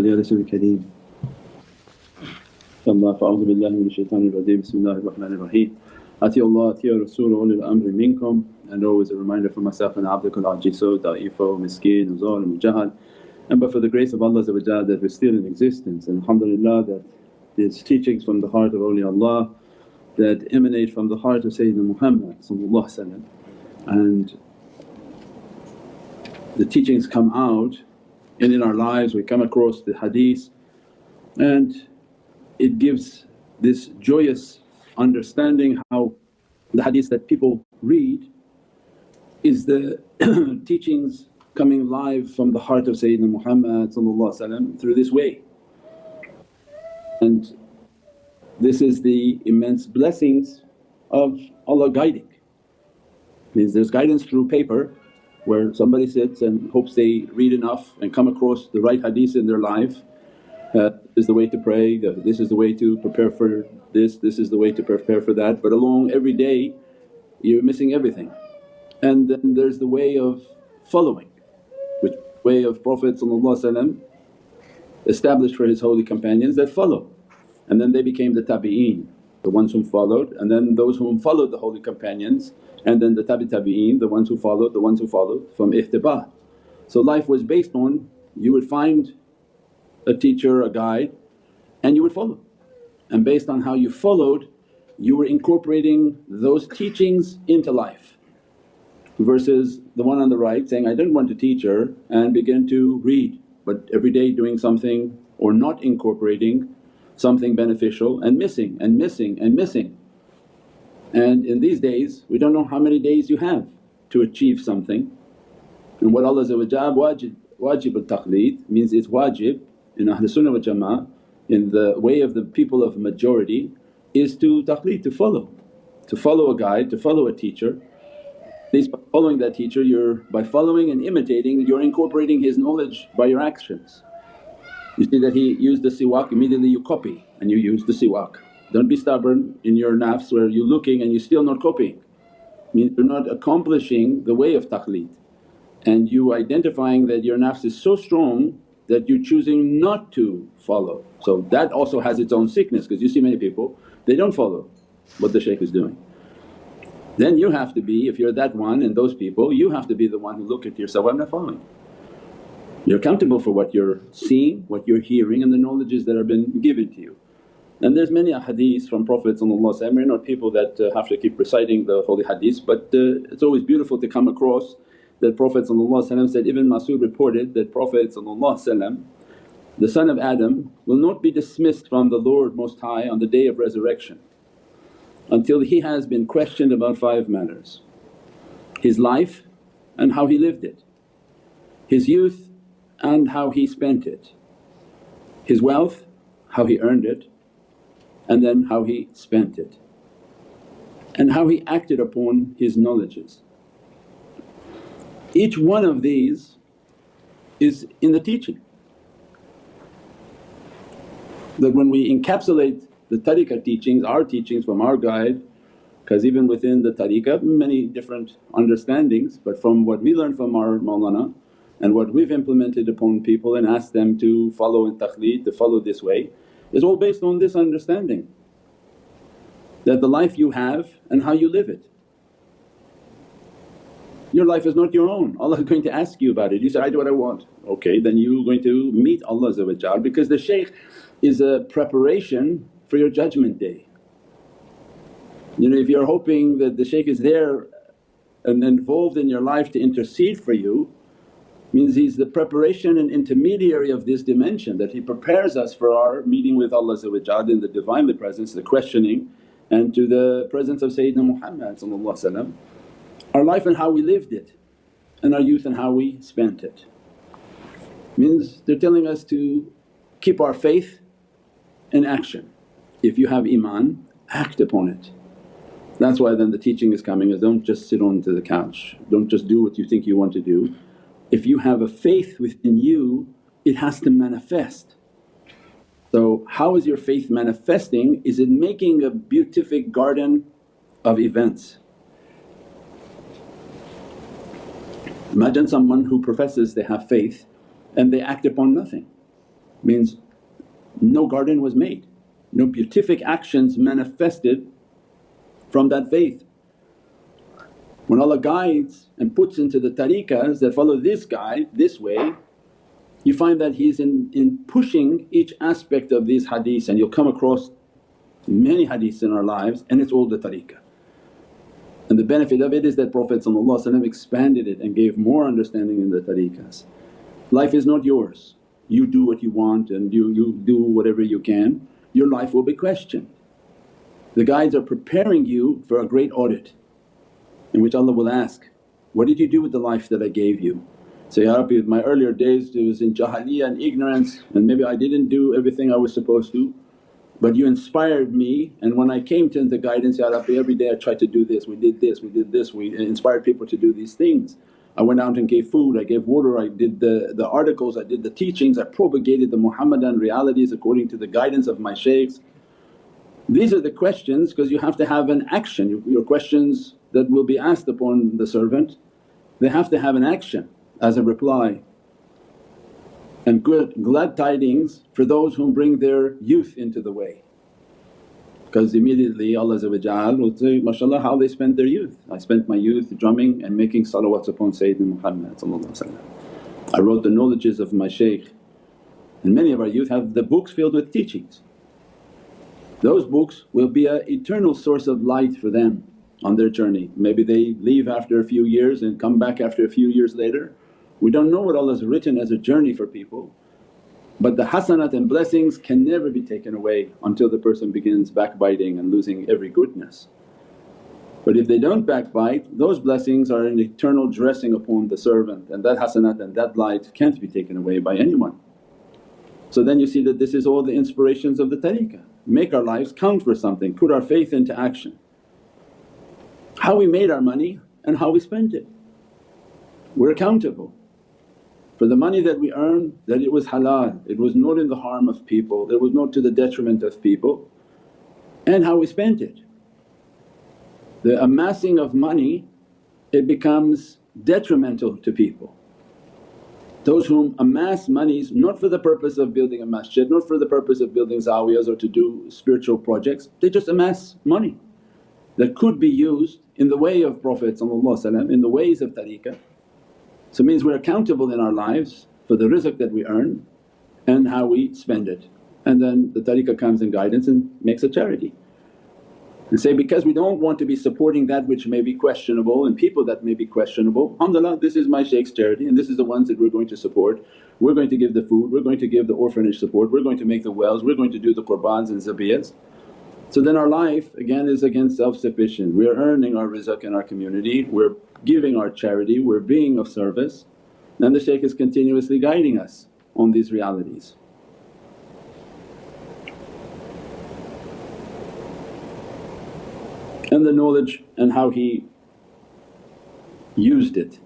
صل على رسول الكريم. Allah, fa'udhu billahi minash shaitanir rajeem. Bismillahir Rahmanir Rahim. Atiullah, Atiya Rasul, ulil amri minkum. And always a reminder for myself and abdukal ajizu, da'ifo, miskeen, zalim, jahal. And but for the grace of Allah that we're still in existence, and alhamdulillah that these teachings from the heart of awliyaullah that emanate from the heart of Sayyidina Muhammad, and the teachings come out, and in our lives we come across the hadith, and it gives this joyous understanding how the hadith that people read is the teachings coming live from the heart of Sayyidina Muhammad through this way. And this is the immense blessings of Allah guiding. Means there's guidance through paper where somebody sits and hopes they read enough and come across the right hadith in their life. This is the way to pray, this is the way to prepare for this is the way to prepare for that. But along every day you're missing everything. And then there's the way of following, which way of Prophet established for his holy companions that follow. And then they became the tabi'een, the ones whom followed, and then those whom followed the holy companions, and then the tabi'een, the ones who followed from ihtibā. So life was based on you would find a teacher, a guide, and you would follow. And based on how you followed, you were incorporating those teachings into life. Versus the one on the right saying, I didn't want a teacher, and begin to read, but every day doing something or not incorporating something beneficial and missing and missing and missing. And in these days we don't know how many days you have to achieve something. And what Allah wajib al-taqleed means it's wajib in Ahlul Sunnah wal Jama'ah, in the way of the people of majority, is to taqleed, to follow a guide, to follow a teacher. At least by following that teacher, by following and imitating you're incorporating his knowledge by your actions. You see that he used the siwak, immediately you copy and you use the siwak. Don't be stubborn in your nafs where you're looking and you're still not copying. Means you're not accomplishing the way of taqleed, and you identifying that your nafs is so strong that you're choosing not to follow. So that also has its own sickness, because you see many people they don't follow what the shaykh is doing. Then you have to be, if you're that one and those people, you have to be the one who look at yourself, I'm not following. You're accountable for what you're seeing, what you're hearing, and the knowledges that have been given to you. And there's many hadiths from Prophet. We're not people that have to keep reciting the holy hadiths, but it's always beautiful to come across that Prophet said, Ibn Mas'ud reported that Prophet the son of Adam will not be dismissed from the Lord Most High on the day of resurrection until he has been questioned about 5 matters: his life and how he lived it, his youth and how he spent it, his wealth, how he earned it, and then how he spent it, and how he acted upon his knowledges. Each one of these is in the teaching. That when we encapsulate the tariqah teachings, our teachings from our guide, because even within the tariqah many different understandings, but from what we learn from our Mawlana and what we've implemented upon people and asked them to follow in taqleed, to follow this way, is all based on this understanding that the life you have and how you live it. Your life is not your own, Allah is going to ask you about it. You say, I do what I want. Okay, then you're going to meet Allah, because the shaykh is a preparation for your judgment day. If you're hoping that the shaykh is there and involved in your life to intercede for you, means he's the preparation and intermediary of this dimension, that he prepares us for our meeting with Allah in the Divinely Presence, the questioning, and to the presence of Sayyidina Muhammad, our life and how we lived it, and our youth and how we spent it. Means they're telling us to keep our faith in action. If you have iman, act upon it. That's why then the teaching is coming is, don't just sit on to the couch, don't just do what you think you want to do. If you have a faith within you, it has to manifest. So how is your faith manifesting? Is it making a beatific garden of events? Imagine someone who professes they have faith and they act upon nothing. means no garden was made, no beatific actions manifested from that faith. When Allah guides and puts into the tariqahs that follow this guide, this way, you find that He's in pushing each aspect of these hadiths, and you'll come across many hadiths in our lives and it's all the tariqah. And the benefit of it is that Prophet expanded it and gave more understanding in the tariqahs. Life is not yours, you do what you want and you do whatever you can, your life will be questioned. The guides are preparing you for a great audit in which Allah will ask, what did you do with the life that I gave you? Say, Ya Rabbi, my earlier days it was in jahiliyyah and ignorance and maybe I didn't do everything I was supposed to, but you inspired me, and when I came to the guidance, Ya Rabbi, every day I tried to do this, we did this, we inspired people to do these things. I went out and gave food, I gave water, I did the articles, I did the teachings, I propagated the Muhammadan realities according to the guidance of my shaykhs. These are the questions because you have to have an action. Your questions that will be asked upon the servant, they have to have an action as a reply. And glad tidings for those whom bring their youth into the way, because immediately Allah will say, mashaAllah, how they spent their youth. I spent my youth drumming and making salawats upon Sayyidina Muhammad. I wrote the knowledges of my shaykh, and many of our youth have the books filled with teachings. Those books will be an eternal source of light for them on their journey. Maybe they leave after a few years and come back after a few years later. We don't know what Allah's written as a journey for people, but the hasanat and blessings can never be taken away until the person begins backbiting and losing every goodness. But if they don't backbite, those blessings are an eternal dressing upon the servant, and that hasanat and that light can't be taken away by anyone. So then you see that this is all the inspirations of the tariqah. Make our lives count for something, put our faith into action. How we made our money and how we spent it, we're accountable. For the money that we earn, that it was halal, it was not in the harm of people, it was not to the detriment of people, and how we spent it. The amassing of money, it becomes detrimental to people. Those whom amass monies not for the purpose of building a masjid, not for the purpose of building zawiyas or to do spiritual projects, they just amass money that could be used in the way of Prophet, in the ways of tariqah. So it means we're accountable in our lives for the rizq that we earn and how we spend it. And then the tariqah comes in guidance and makes a charity. And say, because we don't want to be supporting that which may be questionable and people that may be questionable, alhamdulillah, this is my shaykh's charity and this is the ones that we're going to support. We're going to give the food, we're going to give the orphanage support, we're going to make the wells, we're going to do the qurbans and zabiyas. So then our life again is again self-sufficient. We're earning our rizq in our community, we're giving our charity, we're being of service, and the shaykh is continuously guiding us on these realities. And the knowledge and how he used it.